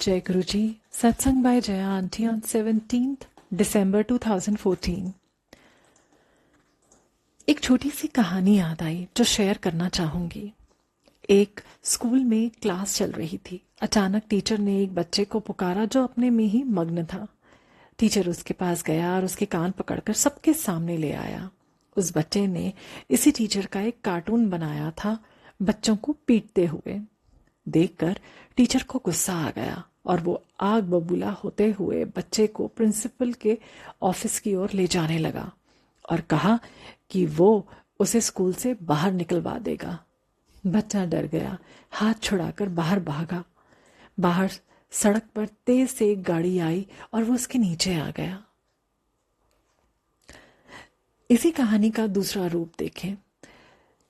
जय गुरु जी। सत्संग by Jaya aunty on 17th December 2014। एक छोटी सी कहानी याद आई जो शेयर करना चाहूंगी। एक स्कूल में क्लास चल रही थी। अचानक टीचर ने एक बच्चे को पुकारा जो अपने में ही मग्न था। टीचर उसके पास गया और उसके कान पकड़कर सबके सामने ले आया। उस बच्चे ने इसी टीचर का एक कार्टून बनाया था, बच्चों को पीटते हुए। देखकर टीचर को गुस्सा आ गया और वो आग बबूला होते हुए बच्चे को प्रिंसिपल के ऑफिस की ओर ले जाने लगा और कहा कि वो उसे स्कूल से बाहर निकलवा देगा। बच्चा डर गया, हाथ छुड़ाकर बाहर भागा। बाहर सड़क पर तेज से एक गाड़ी आई और वो उसके नीचे आ गया। इसी कहानी का दूसरा रूप देखें।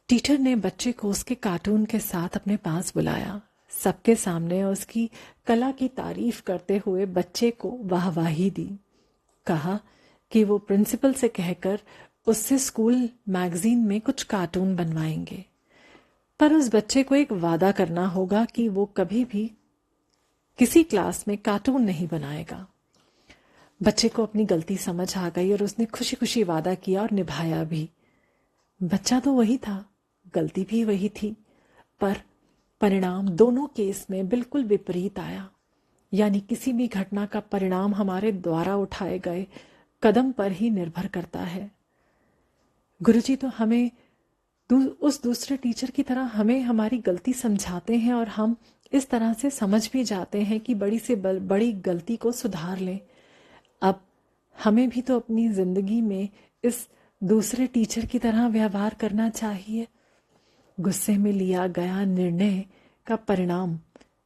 टीचर ने बच्चे को उसके कार्टून के साथ अपने पास बुलाया। सबके सामने उसकी कला की तारीफ करते हुए बच्चे को वाहवाही दी। कहा कि वो प्रिंसिपल से कहकर उससे स्कूल मैगजीन में कुछ कार्टून बनवाएंगे, पर उस बच्चे को एक वादा करना होगा कि वो कभी भी किसी क्लास में कार्टून नहीं बनाएगा। बच्चे को अपनी गलती समझ आ गई और उसने खुशी खुशी वादा किया और निभाया भी। बच्चा तो वही था, गलती भी वही थी, पर परिणाम दोनों केस में बिल्कुल विपरीत आया। यानी किसी भी घटना का परिणाम हमारे द्वारा उठाए गए कदम पर ही निर्भर करता है। गुरुजी तो हमें उस दूसरे टीचर की तरह हमें हमारी गलती समझाते हैं और हम इस तरह से समझ भी जाते हैं कि बड़ी से बड़ी गलती को सुधार लें। अब हमें भी तो अपनी जिंदगी में इस दूसरे टीचर की तरह व्यवहार करना चाहिए। गुस्से में लिया गया निर्णय का परिणाम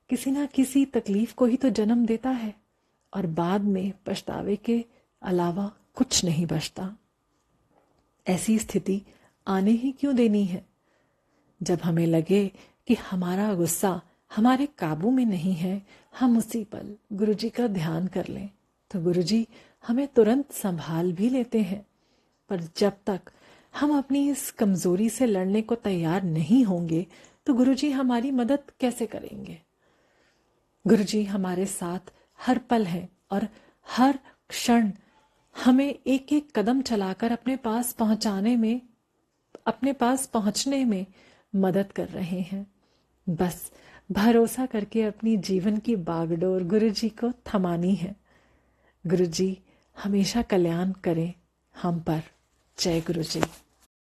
किसी ना किसी तकलीफ को ही तो जन्म देता है और बाद में पछतावे के अलावा कुछ नहीं बचता। ऐसी स्थिति आने ही क्यों देनी है? जब हमें लगे कि हमारा गुस्सा हमारे काबू में नहीं है, हम उसी पल गुरुजी का ध्यान कर लें तो गुरुजी हमें तुरंत संभाल भी लेते हैं। पर जब तक हम अपनी इस कमजोरी से लड़ने को तैयार नहीं होंगे तो गुरुजी हमारी मदद कैसे करेंगे? गुरुजी हमारे साथ हर पल हैं और हर क्षण हमें एक एक कदम चलाकर अपने पास पहुंचने में मदद कर रहे हैं। बस भरोसा करके अपनी जीवन की बागडोर गुरुजी को थमानी है। गुरुजी हमेशा कल्याण करें हम पर। जय गुरुजी।